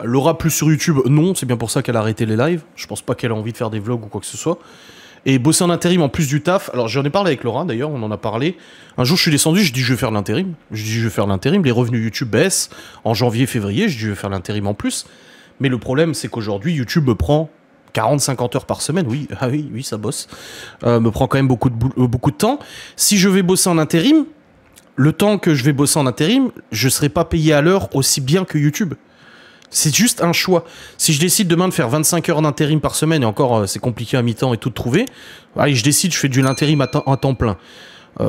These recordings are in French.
Laura plus sur YouTube, non, c'est bien pour ça qu'elle a arrêté les lives. Je pense pas qu'elle a envie de faire des vlogs ou quoi que ce soit. Et bosser en intérim en plus du taf. Alors j'en ai parlé avec Laura d'ailleurs, on en a parlé. Un jour je suis descendu, je dis je vais faire l'intérim. Je dis je vais faire l'intérim, les revenus YouTube baissent. En janvier, février, je dis je vais faire l'intérim en plus. Mais le problème c'est qu'aujourd'hui YouTube me prend 40-50 heures par semaine. Oui, ah oui, oui, ça bosse. Me prend quand même beaucoup de temps. Si je vais bosser en intérim, le temps que je vais bosser en intérim, je serai pas payé à l'heure aussi bien que YouTube. C'est juste un choix. Si je décide demain de faire 25 heures d'intérim par semaine, et encore c'est compliqué à mi-temps et tout de trouver, allez, je décide, je fais du l'intérim à temps plein.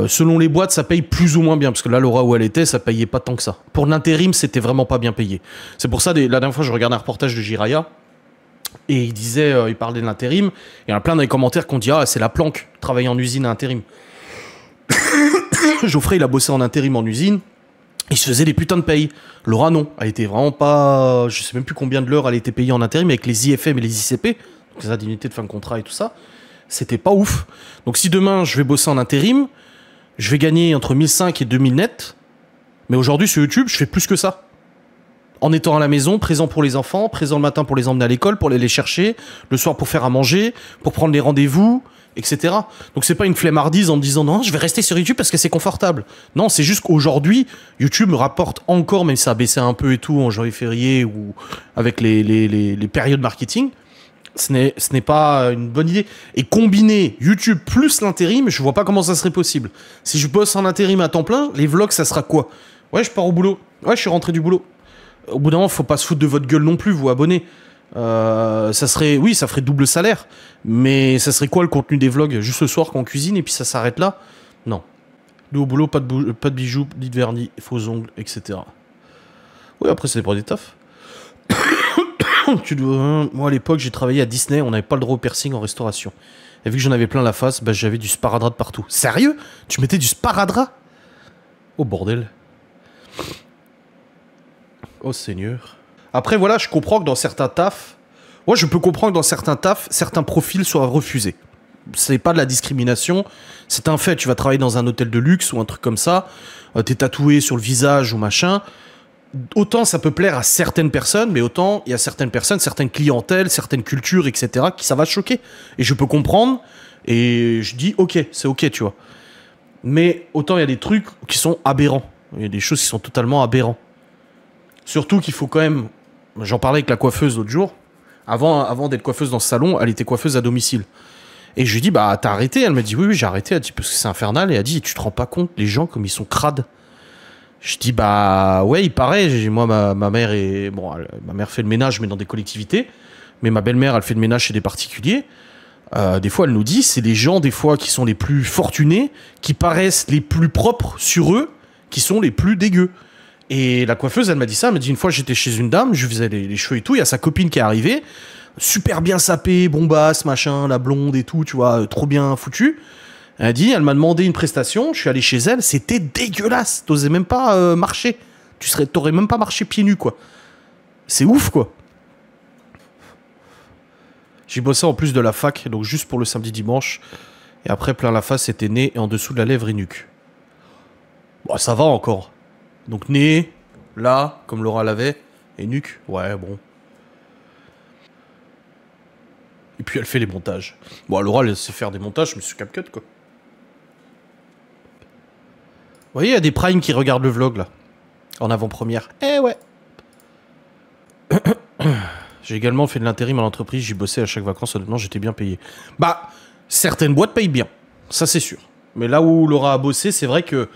Selon les boîtes, ça paye plus ou moins bien, parce que là, Laura où elle était, ça payait pas tant que ça. Pour l'intérim, c'était vraiment pas bien payé. C'est pour ça, la dernière fois, je regardais un reportage de Jiraya, et il disait, il parlait de l'intérim, et il y en a plein dans les commentaires qui ont dit, ah, c'est la planque, travailler en usine à intérim. Geoffrey, il a bossé en intérim en usine, il se faisait des putains de paye. Laura, non. Elle était vraiment pas... Je sais même plus combien de l'heure elle était payée en intérim avec les IFM et les ICP. Donc les indemnités de fin de contrat et tout ça. C'était pas ouf. Donc si demain, je vais bosser en intérim, je vais gagner entre 1005 et 2000 net. Mais aujourd'hui, sur YouTube, je fais plus que ça. En étant à la maison, présent pour les enfants, présent le matin pour les emmener à l'école, pour les chercher, le soir pour faire à manger, pour prendre les rendez-vous, etc. Donc c'est pas une flemmardise en me disant non, je vais rester sur YouTube parce que c'est confortable. Non, c'est juste qu'aujourd'hui, YouTube me rapporte encore, même si ça a baissé un peu et tout en janvier, février ou avec les périodes marketing, ce n'est pas une bonne idée. Et combiner YouTube plus l'intérim, je vois pas comment ça serait possible. Si je bosse en intérim à temps plein, les vlogs, ça sera quoi? Ouais, je pars au boulot. Ouais, je suis rentré du boulot. Au bout d'un moment, faut pas se foutre de votre gueule non plus, vous abonnez. Ça serait, oui, ça ferait double salaire, mais ça serait quoi le contenu des vlogs? Juste le soir quand on cuisine et puis ça s'arrête là? Non. Nous au boulot, pas de bijoux, ni de vernis, faux ongles, etc. Oui, après c'est pour des tafs. Moi à l'époque, j'ai travaillé à Disney, on n'avait pas le droit au piercing en restauration. Et vu que j'en avais plein la face, bah, j'avais du sparadrap de partout. Sérieux? Tu mettais du sparadrap? Oh bordel. Oh Seigneur. Après, voilà, je comprends que dans certains tafs... Moi, je peux comprendre que dans certains tafs, certains profils soient refusés. C'est pas de la discrimination, c'est un fait. Tu vas travailler dans un hôtel de luxe ou un truc comme ça, t'es tatoué sur le visage ou machin. Autant ça peut plaire à certaines personnes, mais autant il y a certaines personnes, certaines clientèles, certaines cultures, etc., qui ça va choquer. Et je peux comprendre, et je dis, ok, c'est ok, tu vois. Mais autant il y a des trucs qui sont aberrants. Il y a des choses qui sont totalement aberrants. Surtout qu'il faut quand même... J'en parlais avec la coiffeuse l'autre jour. Avant d'être coiffeuse dans ce salon, elle était coiffeuse à domicile. Et je lui dis, bah, t'as arrêté? Elle m'a dit, oui, j'ai arrêté. Elle dit, parce que c'est infernal. Et elle dit, tu te rends pas compte, les gens, comme ils sont crades. Je dis, bah, ouais, il paraît. Moi, ma mère est... Bon, ma mère fait le ménage, mais dans des collectivités. Mais ma belle-mère, elle fait le ménage chez des particuliers. Des fois, elle nous dit, c'est les gens, des fois, qui sont les plus fortunés, qui paraissent les plus propres sur eux, qui sont les plus dégueux. Et la coiffeuse, elle m'a dit ça. Elle m'a dit, une fois, j'étais chez une dame, je lui faisais les cheveux et tout. Il y a sa copine qui est arrivée, super bien sapée, bombasse, machin, la blonde et tout, tu vois, trop bien foutu. Elle m'a demandé une prestation, je suis allé chez elle, c'était dégueulasse. T'osais même pas marcher. T'aurais même pas marché pieds nus, quoi. C'est ouf, quoi. J'ai bossé en plus de la fac, donc juste pour le samedi dimanche. Et après, plein la face, c'était nez et en dessous de la lèvre et nuque. Bon, ça va encore. Donc nez, là, comme Laura l'avait, et nuque, ouais, bon. Et puis elle fait les montages. Bon, Laura, elle sait faire des montages, mais c'est CapCut, quoi. Vous voyez, il y a des primes qui regardent le vlog, là. En avant-première. Eh ouais. J'ai également fait de l'intérim à l'entreprise, j'y bossais à chaque vacances, honnêtement, j'étais bien payé. Bah, certaines boîtes payent bien, ça c'est sûr. Mais là où Laura a bossé, c'est vrai que...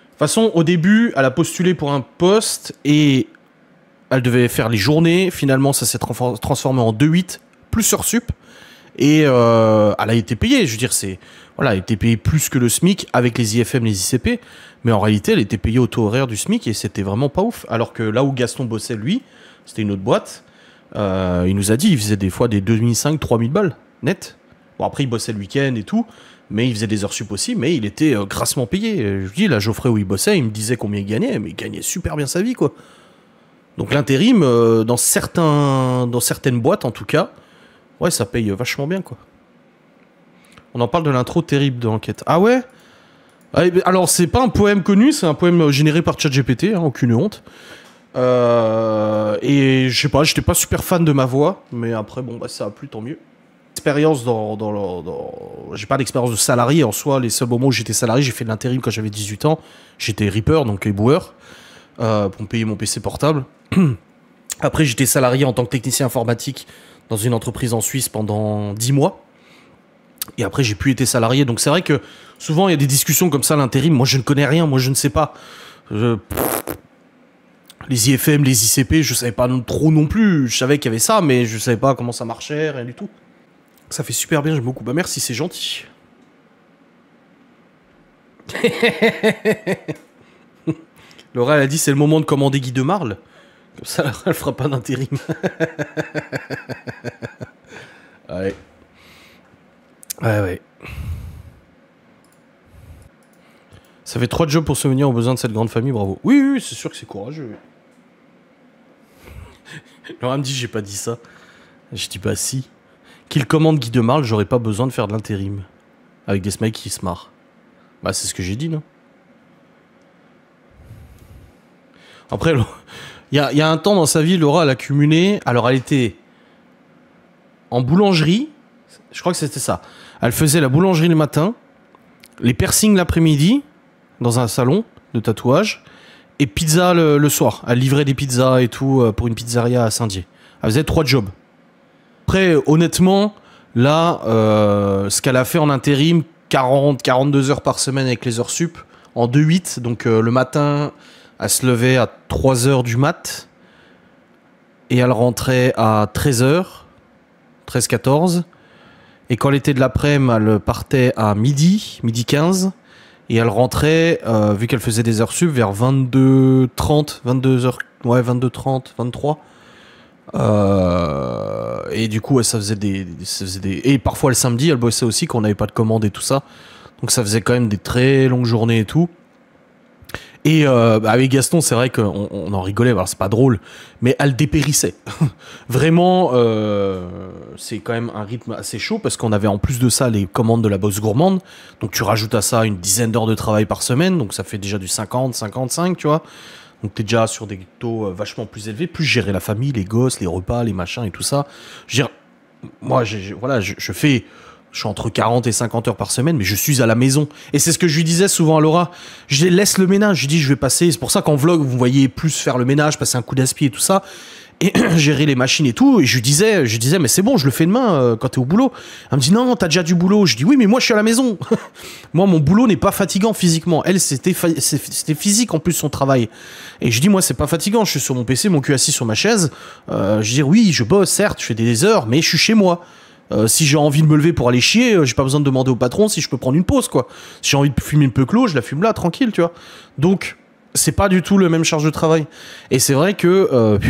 De toute façon, au début, elle a postulé pour un poste et elle devait faire les journées. Finalement, ça s'est transformé en 2-8, plus heures sup. Et elle a été payée. Je veux dire, voilà, elle a été payée plus que le SMIC avec les IFM, les ICP. Mais en réalité, elle était payée au taux horaire du SMIC et c'était vraiment pas ouf. Alors que là où Gaston bossait, lui, c'était une autre boîte. Il nous a dit, il faisait des fois des 2005, 3000 balles, net. Bon, après, il bossait le week-end et tout. Mais il faisait des heures sup aussi, mais il était grassement payé. Je dis, là, Geoffrey, où il bossait, il me disait combien il gagnait, mais il gagnait super bien sa vie, quoi. Donc l'intérim, dans certaines boîtes, en tout cas, ouais, ça paye vachement bien, quoi. On en parle de l'intro terrible de l'enquête. Ah ouais? Alors, c'est pas un poème connu, c'est un poème généré par ChatGPT, hein, aucune honte. Et je sais pas, j'étais pas super fan de ma voix, mais après, bon, bah, ça a plu, tant mieux. Expérience j'ai pas d'expérience de salarié en soi. Les seuls moments où j'étais salarié, j'ai fait de l'intérim quand j'avais 18 ans. J'étais Reaper, donc éboueur, pour me payer mon PC portable. Après, j'étais salarié en tant que technicien informatique dans une entreprise en Suisse pendant 10 mois. Et après, j'ai plus été salarié. Donc c'est vrai que souvent, il y a des discussions comme ça à l'intérim. Moi, je ne connais rien, moi, je ne sais pas. Les IFM, les ICP, je savais pas trop non plus. Je savais qu'il y avait ça, mais je savais pas comment ça marchait, rien du tout. Ça fait super bien, j'aime beaucoup. Bah merci, c'est gentil. Laura, elle a dit c'est le moment de commander Guy de Marle. Comme ça, elle fera pas d'intérim. Ouais. Ouais. Ça fait 3 jobs pour se venir aux besoins de cette grande famille, bravo. Oui, c'est sûr que c'est courageux. Laura me dit j'ai pas dit ça. Je dis bah si. Qu'il commande Guy de Marle, j'aurais pas besoin de faire de l'intérim. Avec des smileys qui se marrent. Bah c'est ce que j'ai dit, non? Après, il y a un temps dans sa vie, Laura, elle a cumulé. Alors, elle était en boulangerie. Je crois que c'était ça. Elle faisait la boulangerie le matin, les piercings l'après-midi, dans un salon de tatouage, et pizza le soir. Elle livrait des pizzas et tout pour une pizzeria à Saint-Dié. Elle faisait 3 jobs. Après, honnêtement, là, ce qu'elle a fait en intérim, 42 heures par semaine avec les heures sup, en 2-8, donc le matin... Elle se levait à 3h du mat et elle rentrait à 13h, 13-14. Et quand elle était de l'après-midi, elle partait à midi 15. Et elle rentrait, vu qu'elle faisait des heures sup, vers 22h30, 22h, ouais, 22h30, 23. Et du coup, ouais, ça faisait des... Et parfois le samedi, elle bossait aussi quand on n'avait pas de commande et tout ça. Donc ça faisait quand même des très longues journées et tout. Et avec Gaston, c'est vrai qu'on en rigolait, alors c'est pas drôle, mais elle dépérissait. Vraiment, c'est quand même un rythme assez chaud, parce qu'on avait en plus de ça les commandes de la box gourmande, donc tu rajoutes à ça une dizaine d'heures de travail par semaine, donc ça fait déjà du 50, 55, tu vois. Donc t'es déjà sur des taux vachement plus élevés, plus gérer la famille, les gosses, les repas, les machins et tout ça. Je veux dire, moi, voilà, je fais... Je suis entre 40 et 50 heures par semaine, mais je suis à la maison. Et c'est ce que je lui disais souvent à Laura. Je laisse le ménage. Je lui dis, je vais passer. C'est pour ça qu'en vlog, vous voyez plus faire le ménage, passer un coup d'aspi et tout ça. Et gérer les machines et tout. Et je lui disais, mais c'est bon, je le fais demain quand t'es au boulot. Elle me dit, non, t'as déjà du boulot. Je dis, oui, mais moi, je suis à la maison. Moi, mon boulot n'est pas fatigant physiquement. Elle, c'était physique en plus, son travail. Et je dis, moi, c'est pas fatigant. Je suis sur mon PC, mon cul assis sur ma chaise. Je dis, oui, je bosse, certes, je fais des heures, mais je suis chez moi. Si j'ai envie de me lever pour aller chier, j'ai pas besoin de demander au patron si je peux prendre une pause, quoi. Si j'ai envie de fumer une peu clos, je la fume là, tranquille, tu vois. Donc, c'est pas du tout le même charge de travail. Et c'est vrai que,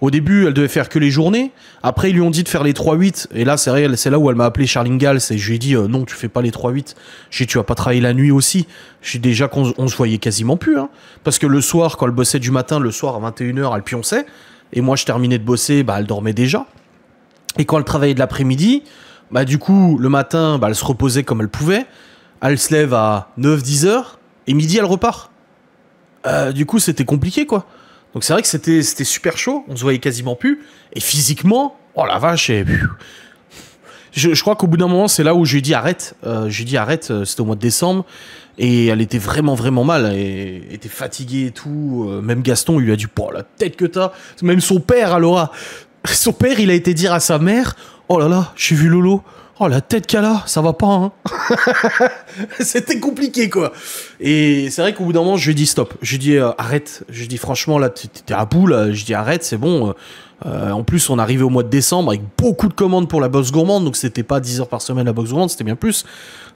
au début, elle devait faire que les journées. Après, ils lui ont dit de faire les 3-8. Et là, c'est vrai, c'est là où elle m'a appelé Charline Gals. Et je lui ai dit, non, tu fais pas les 3-8. J'ai dit, tu vas pas travailler la nuit aussi. J'ai déjà qu'on se voyait quasiment plus, hein. Parce que le soir, quand elle bossait du matin, le soir à 21h, elle pionçait. Et moi, je terminais de bosser, bah, elle dormait déjà. Et quand elle travaillait de l'après-midi, bah du coup, le matin, bah, elle se reposait comme elle pouvait. Elle se lève à 9-10 heures, et midi, elle repart. Du coup, c'était compliqué, quoi. Donc c'est vrai que c'était super chaud, on se voyait quasiment plus. Et physiquement, oh la vache, je crois qu'au bout d'un moment, c'est là où je lui ai dit arrête. C'était au mois de décembre. Et elle était vraiment, vraiment mal. Elle était fatiguée et tout. Même Gaston, il lui a dit, oh la tête que t'as. Même son père, alors... Son père, il a été dire à sa mère, oh là là, j'ai vu Lolo, oh la tête qu'elle a, ça va pas, hein. C'était compliqué, quoi. Et c'est vrai qu'au bout d'un moment, je lui ai dit stop. Je lui ai dit arrête. Je lui ai dit franchement, là, t'es à bout, là. Je lui ai dit arrête, c'est bon. En plus, on arrivait au mois de décembre avec beaucoup de commandes pour la box gourmande, donc c'était pas 10 heures par semaine la box gourmande, c'était bien plus.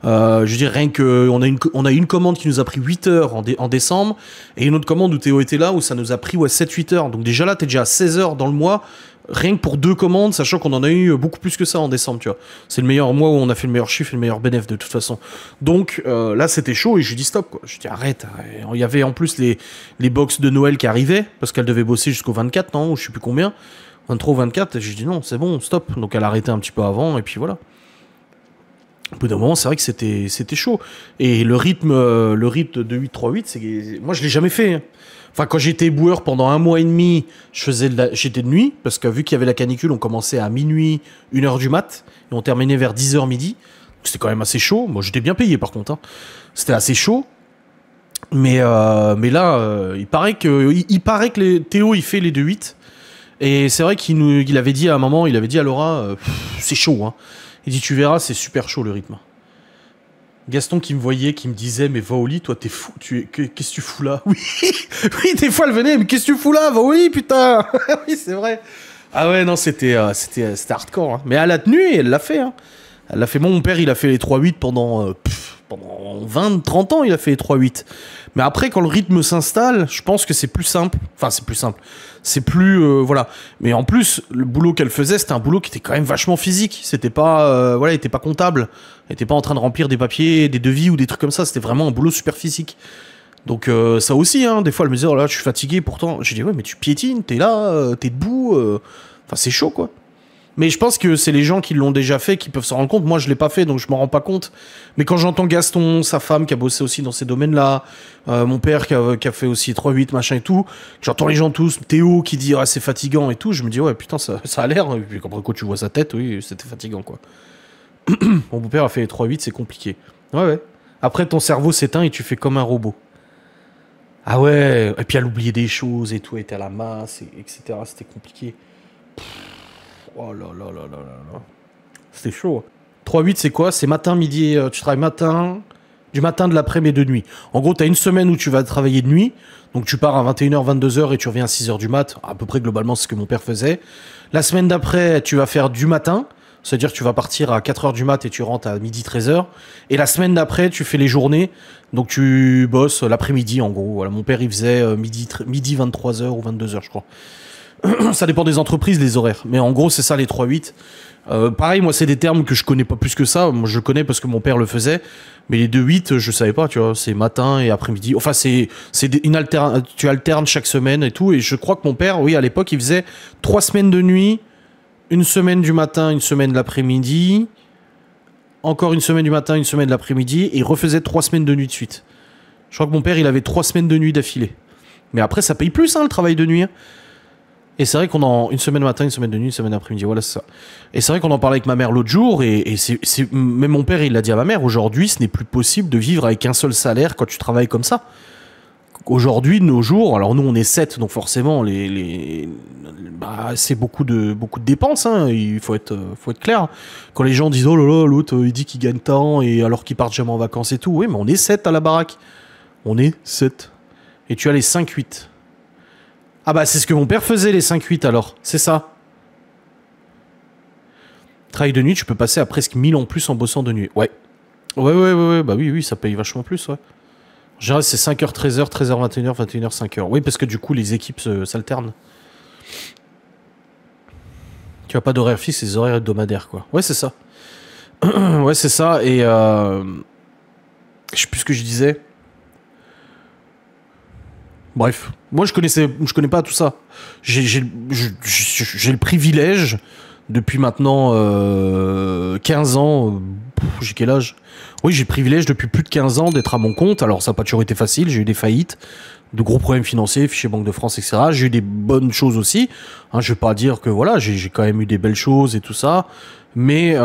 Je veux dire, rien que on a une commande qui nous a pris 8 heures en décembre, et une autre commande où Théo était là, où ça nous a pris 7-8 heures. Donc déjà là, t'es déjà à 16 heures dans le mois, rien que pour 2 commandes, sachant qu'on en a eu beaucoup plus que ça en décembre, tu vois. C'est le meilleur mois où on a fait le meilleur chiffre et le meilleur bénéfice de toute façon. Donc là, c'était chaud, et je lui ai dit stop, quoi. Je lui ai dit arrête. Il y avait en plus les box de Noël qui arrivaient, parce qu'elle devait bosser jusqu'au 24, non, ou je sais plus combien. 23 ou 24, et je lui ai dit non, c'est bon, stop. Donc elle a arrêté un petit peu avant, et puis voilà. Au bout d'un moment, c'est vrai que c'était chaud. Et le rythme de 8-3-8, moi je l'ai jamais fait, hein. Enfin, quand j'étais éboueur pendant 1 mois et demi, j'étais de nuit, parce que vu qu'il y avait la canicule, on commençait à minuit, 1h du mat, et on terminait vers 10h midi. C'était quand même assez chaud. Moi, j'étais bien payé par contre. Hein. C'était assez chaud. Mais là, il paraît que Théo, il fait les 2-8. Et c'est vrai qu'il avait dit à un moment, il avait dit à Laura, c'est chaud. Hein. Il dit, tu verras, c'est super chaud le rythme. Gaston qui me voyait, qui me disait, mais va au lit, toi t'es fou, qu'est-ce que tu fous là? Oui, oui, des fois elle venait, mais qu'est-ce que tu fous là? Va au lit, putain. Oui, c'est vrai. Ah ouais, non, c'était hardcore. Hein. Mais elle a tenu et elle l'a fait. Hein. Elle l'a fait. Mon père, il a fait les 3-8 pendant 20, 30 ans, il a fait les 3-8. Mais après, quand le rythme s'installe, je pense que c'est plus simple. Enfin, c'est plus simple. C'est plus... voilà. Mais en plus, le boulot qu'elle faisait, c'était un boulot qui était quand même vachement physique. C'était pas... voilà, il était pas comptable. Elle était pas en train de remplir des papiers, des devis ou des trucs comme ça. C'était vraiment un boulot super physique. Donc ça aussi, hein, des fois, elle me disait, oh là, je suis fatigué, pourtant. J'ai dit, ouais, mais tu piétines, t'es là, t'es debout. Enfin, c'est chaud, quoi. Mais je pense que c'est les gens qui l'ont déjà fait qui peuvent se rendre compte. Moi, je l'ai pas fait, donc je m'en rends pas compte. Mais quand j'entends Gaston, sa femme qui a bossé aussi dans ces domaines-là, mon père qui a fait aussi 3-8, machin et tout, j'entends les gens tous, Théo qui dit ah, c'est fatigant et tout, je me dis ouais putain ça a l'air. Et puis après quand tu vois sa tête, oui c'était fatigant quoi. Mon beau-père a fait les 3-8, c'est compliqué. Ouais. Après ton cerveau s'éteint et tu fais comme un robot. Ah ouais, et puis elle oubliait des choses et tout, elle était à la masse, etc. C'était compliqué. Oh là là là là là. C'était chaud. 3-8, c'est quoi? C'est matin, midi, tu travailles matin, du matin, de l'après-midi et de nuit. En gros, tu as une semaine où tu vas travailler de nuit. Donc tu pars à 21h, 22h et tu reviens à 6h du mat. À peu près globalement, c'est ce que mon père faisait. La semaine d'après, tu vas faire du matin. C'est-à-dire que tu vas partir à 4h du mat et tu rentres à midi, 13h. Et la semaine d'après, tu fais les journées. Donc tu bosses l'après-midi, en gros. Voilà, mon père, il faisait midi 23h ou 22h, je crois. Ça dépend des entreprises, les horaires. Mais en gros, c'est ça, les 3-8. Pareil, moi, c'est des termes que je connais pas plus que ça. Moi, je connais parce que mon père le faisait. Mais les 2-8, je savais pas, tu vois. C'est matin et après-midi. Enfin, tu alternes chaque semaine et tout. Et je crois que mon père, oui, à l'époque, il faisait 3 semaines de nuit, une semaine du matin, une semaine de l'après-midi, encore une semaine du matin, une semaine de l'après-midi, et il refaisait 3 semaines de nuit de suite. Je crois que mon père, il avait 3 semaines de nuit d'affilée. Mais après, ça paye plus, hein, le travail de nuit. Hein. Et c'est vrai qu'on en une semaine matin, une semaine de nuit, une semaine d'après-midi, voilà c'est ça. Et c'est vrai qu'on en parlait avec ma mère l'autre jour, et même mon père il l'a dit à ma mère, aujourd'hui ce n'est plus possible de vivre avec un seul salaire quand tu travailles comme ça. Aujourd'hui, de nos jours, alors nous on est 7, donc forcément c'est beaucoup de dépenses, hein, il faut être clair. Quand les gens disent oh là là, l'autre il dit qu'il gagne tant, et alors qu'il part jamais en vacances et tout, oui mais on est 7 à la baraque. On est 7. Et tu as les 5-8. Ah bah c'est ce que mon père faisait, les 5-8 alors, c'est ça. Travail de nuit, tu peux passer à presque 1000 en plus en bossant de nuit. Ouais. Ouais, bah oui, ça paye vachement plus, ouais. En général, c'est 5h, 13h, 13h, 21h, 21h, 5h. Oui, parce que du coup, les équipes s'alternent. Tu as pas d'horaire fixe, c'est des horaires hebdomadaires, quoi. Ouais, c'est ça. Ouais, c'est ça, et je sais plus ce que je disais. Bref, moi je connais pas tout ça. J'ai le privilège depuis maintenant 15 ans. J'ai quel âge? Oui, j'ai le privilège depuis plus de 15 ans d'être à mon compte. Alors ça n'a pas toujours été facile. J'ai eu des faillites, de gros problèmes financiers, fichier Banque de France, etc. J'ai eu des bonnes choses aussi. Hein, je vais pas dire que voilà, j'ai quand même eu des belles choses et tout ça. Mais